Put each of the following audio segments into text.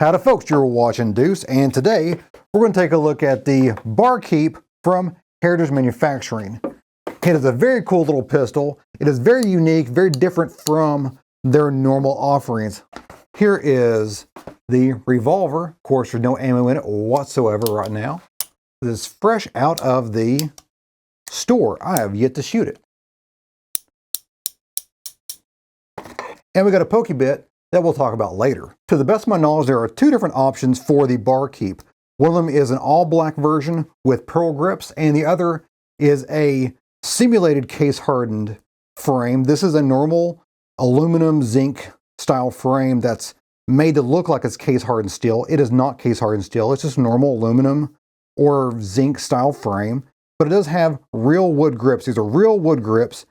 Howdy folks, you're watching Deuce, and today we're going to take a look at the Barkeep from Heritage Manufacturing. It is a very cool little pistol. It is very unique, very different from their normal offerings. Here is the revolver. Of course, there's no ammo in it whatsoever right now. It is fresh out of the store. I have yet to shoot it. And we got a pokey bit that we'll talk about later. To the best of my knowledge, there are two different options for the Barkeep. One of them is an all black version with pearl grips, and the other is a simulated case hardened frame. This is a normal aluminum zinc style frame that's made to look like it's case hardened steel. It is not case hardened steel. It's just normal aluminum or zinc style frame, but it does have real wood grips. These are real wood grips,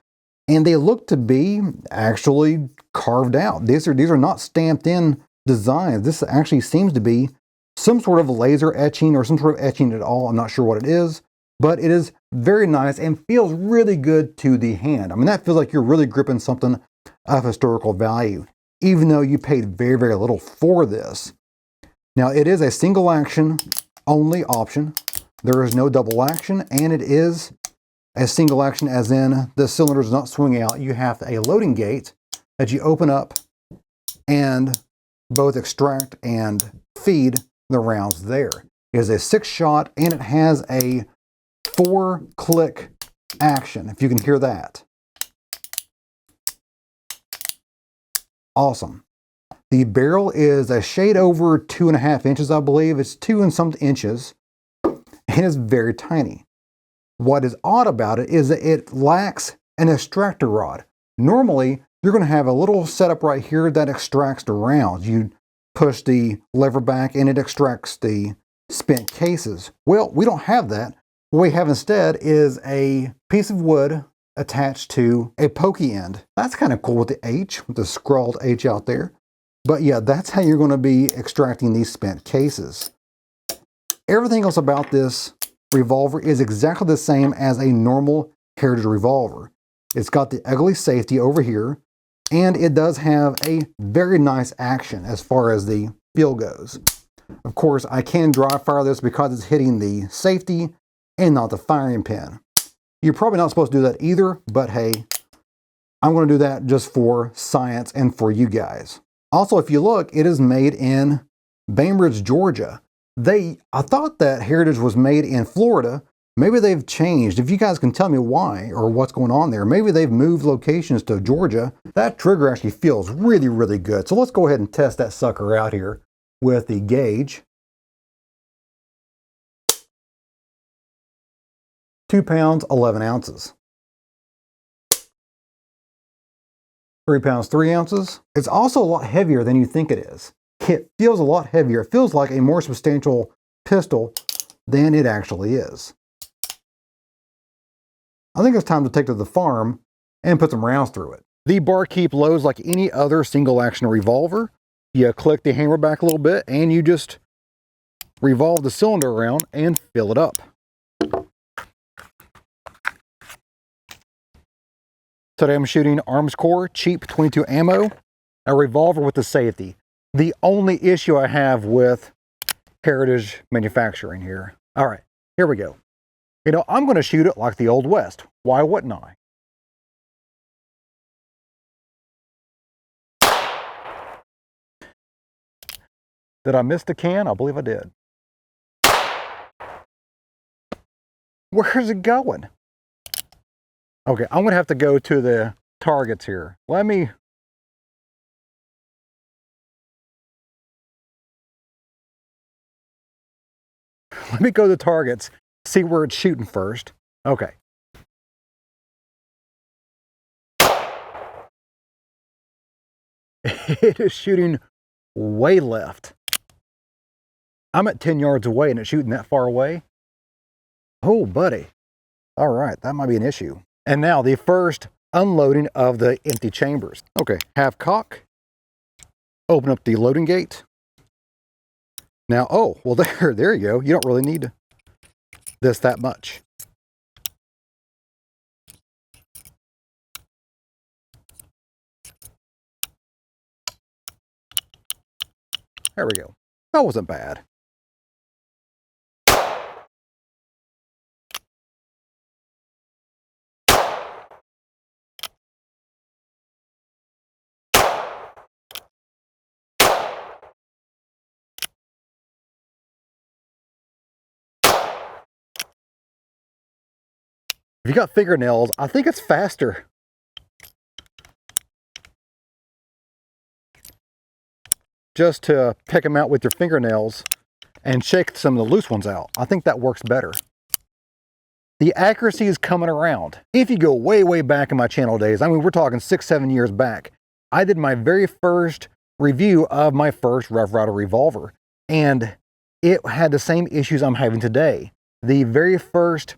and they look to be actually carved out. These are not stamped in designs. This actually seems to be some sort of laser etching or some sort of etching at all. I'm not sure what it is, but it is very nice and feels really good to the hand. I mean, that feels like you're really gripping something of historical value, even though you paid very, very little for this. Now, it is a single action only option. There is no double action, and it is a single action as in the cylinder is not swinging out. You have a loading gate that you open up and both extract and feed the rounds there. It is a 6-shot and it has a 4-click action, if you can hear that. Awesome. The barrel is a shade over 2.5 inches, I believe. It's 2 and some inches, and it's very tiny. What is odd about it is that it lacks an extractor rod. Normally, you're going to have a little setup right here that extracts the rounds. You push the lever back and it extracts the spent cases. Well, we don't have that. What we have instead is a piece of wood attached to a pokey end. That's kind of cool with the H, with the scrawled H out there. But yeah, that's how you're going to be extracting these spent cases. Everything else about this revolver is exactly the same as a normal Heritage revolver. It's got the ugly safety over here, and it does have a very nice action as far as the feel goes. Of course, I can dry fire this because it's hitting the safety and not the firing pin. You're probably not supposed to do that either, but hey, I'm going to do that just for science and for you guys. Also, if you look, it is made in Bainbridge, Georgia. I thought that Heritage was made in Florida. Maybe they've changed. If you guys can tell me why or what's going on there, maybe they've moved locations to Georgia. That trigger actually feels really, really good. So let's go ahead and test that sucker out here with the gauge. 2 pounds, 11 ounces. 3 pounds, 3 ounces. It's also a lot heavier than you think it is. It feels a lot heavier. It feels like a more substantial pistol than it actually is. I think it's time to take to the farm and put some rounds through it. The Barkeep loads like any other single action revolver. You click the hammer back a little bit and you just revolve the cylinder around and fill it up. Today I'm shooting Armscore cheap 22 ammo, a revolver with the safety. The only issue I have with Heritage Manufacturing here. All right, here we go. You know, I'm going to shoot it like the Old West. Why wouldn't I? Did I miss the can? I believe I did. Where's it going? Okay, I'm going to have to go to the targets here. Let me go to the targets, see where it's shooting first. Okay. It is shooting way left. I'm at 10 yards away and it's shooting that far away. Oh, buddy. All right, that might be an issue. And now the first unloading of the empty chambers. Okay, half cock. Open up the loading gate. Now, oh, well, there you go. You don't really need this that much. There we go. That wasn't bad. If you got fingernails, I think it's faster. Just to pick them out with your fingernails and shake some of the loose ones out. I think that works better. The accuracy is coming around. If you go way, way back in my channel days, I mean, we're talking 6-7 years back, I did my very first review of my first Rough Rider revolver, and it had the same issues I'm having today. The very first,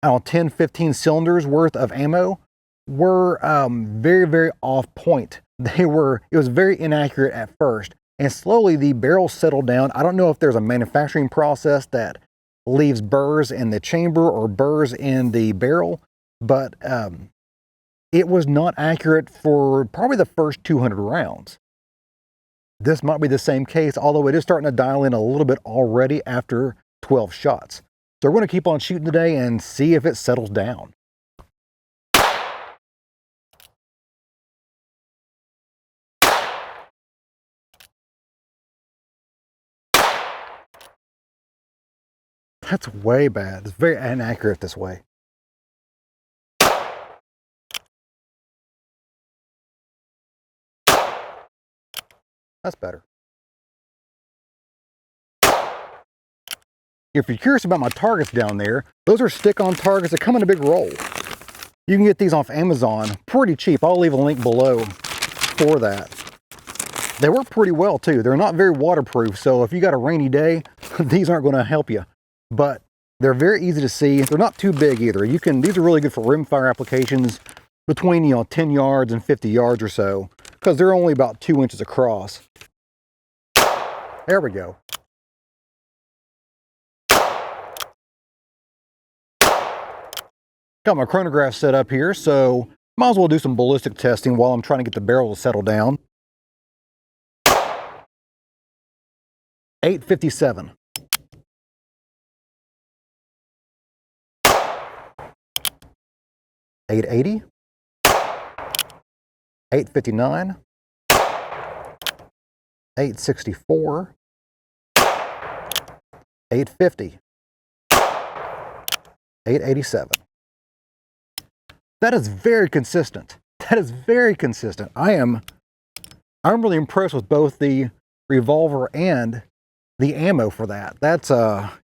I don't know, 10, 15 cylinders worth of ammo were very, very off point. It was very inaccurate at first, and slowly the barrels settled down. I don't know if there's a manufacturing process that leaves burrs in the chamber or burrs in the barrel, but it was not accurate for probably the first 200 rounds. This might be the same case, although it is starting to dial in a little bit already after 12 shots. So we're going to keep on shooting today and see if it settles down. That's way bad. It's very inaccurate this way. That's better. If you're curious about my targets down there, those are stick-on targets that come in a big roll. You can get these off Amazon pretty cheap. I'll leave a link below for that. They work pretty well too. They're not very waterproof, so if you got a rainy day, these aren't going to help you. But they're very easy to see. They're not too big either. These are really good for rimfire applications between 10 yards and 50 yards or so, because they're only about 2 inches across. There we go. Got my chronograph set up here, so might as well do some ballistic testing while I'm trying to get the barrel to settle down. 857. 880. 859. 864. 850. 887. That is very consistent. That is very consistent. I'm really impressed with both the revolver and the ammo for that. That's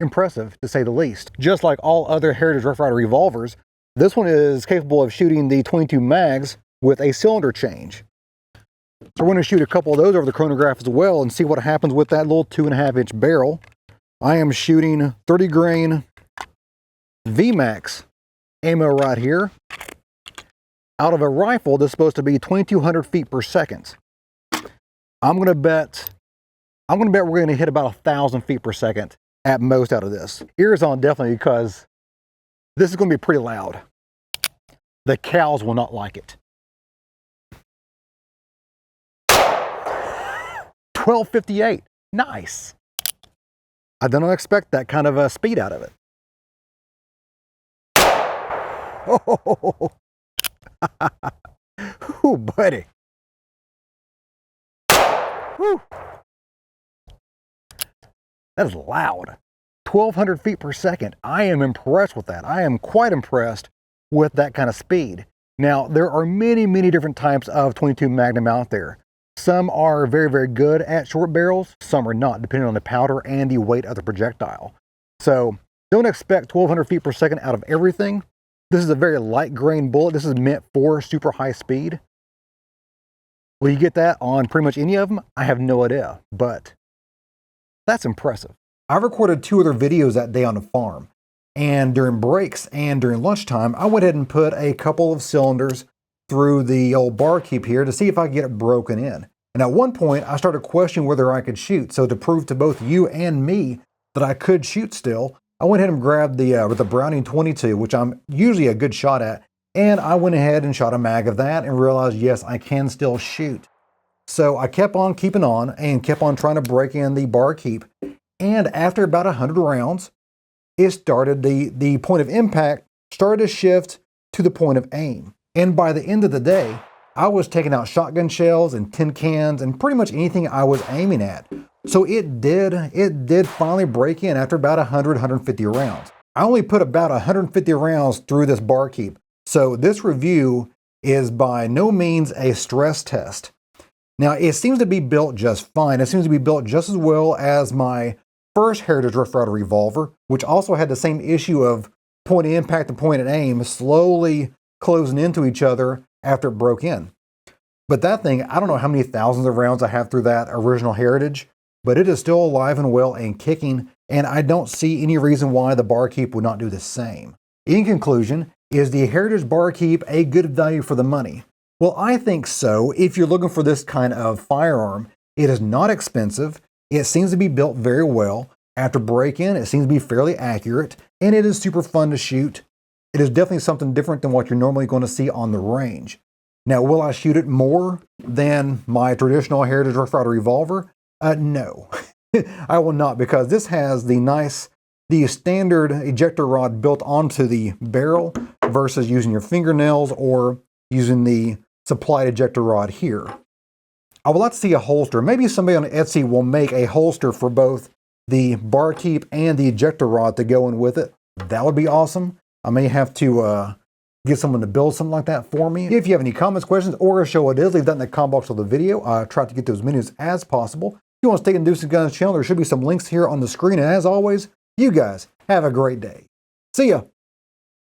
impressive, to say the least. Just like all other Heritage Rough Rider revolvers, this one is capable of shooting the 22 mags with a cylinder change. So we're going to shoot a couple of those over the chronograph as well and see what happens with that little 2.5-inch barrel. I am shooting 30 grain VMAX ammo right here. Out of a rifle that's supposed to be 2,200 feet per second. I'm gonna bet we're gonna hit about 1,000 feet per second at most out of this. Ears on definitely, because this is gonna be pretty loud. The cows will not like it. 1258, nice. I did not expect that kind of speed out of it. Oh, ooh, buddy. Whew. That is loud. 1,200 feet per second. I am impressed with that. I am quite impressed with that kind of speed. Now, there are many, many different types of 22 Magnum out there. Some are very, very good at short barrels. Some are not, depending on the powder and the weight of the projectile. So don't expect 1,200 feet per second out of everything. This is a very light grain bullet. This is meant for super high speed. Will you get that on pretty much any of them? I have no idea, but that's impressive. I recorded 2 other videos that day on the farm, and during breaks and during lunchtime, I went ahead and put a couple of cylinders through the old Barkeep here to see if I could get it broken in. And at one point, I started questioning whether I could shoot. So to prove to both you and me that I could shoot still, I went ahead and grabbed the Browning 22, which I'm usually a good shot at, and I went ahead and shot a mag of that and realized, yes, I can still shoot. So I kept on keeping on and kept on trying to break in the Barkeep. And after about 100 rounds, it started, the point of impact started to shift to the point of aim. And by the end of the day, I was taking out shotgun shells and tin cans and pretty much anything I was aiming at. So it did finally break in after about 100, 150 rounds. I only put about 150 rounds through this Barkeep. So this review is by no means a stress test. Now, it seems to be built just fine. It seems to be built just as well as my first Heritage Rough Rider revolver, which also had the same issue of point of impact and point of aim slowly closing into each other after it broke in. But that thing, I don't know how many thousands of rounds I have through that original Heritage, but it is still alive and well and kicking, and I don't see any reason why the Barkeep would not do the same. In conclusion, is the Heritage Barkeep a good value for the money? Well, I think so. If you're looking for this kind of firearm, it is not expensive. It seems to be built very well. After break-in, it seems to be fairly accurate, and it is super fun to shoot. It is definitely something different than what you're normally going to see on the range. Now, will I shoot it more than my traditional Heritage Rough Rider revolver? No, I will not, because this has the standard ejector rod built onto the barrel versus using your fingernails or using the supplied ejector rod here. I would like to see a holster. Maybe somebody on Etsy will make a holster for both the Barkeep and the ejector rod to go in with it. That would be awesome. I may have to get someone to build something like that for me. If you have any comments, questions, or show what it is, leave that in the comment box of the video. I try to get those many as possible. If you want to stay in DEUCE Guns channel, there should be some links here on the screen. And as always, you guys have a great day. See ya.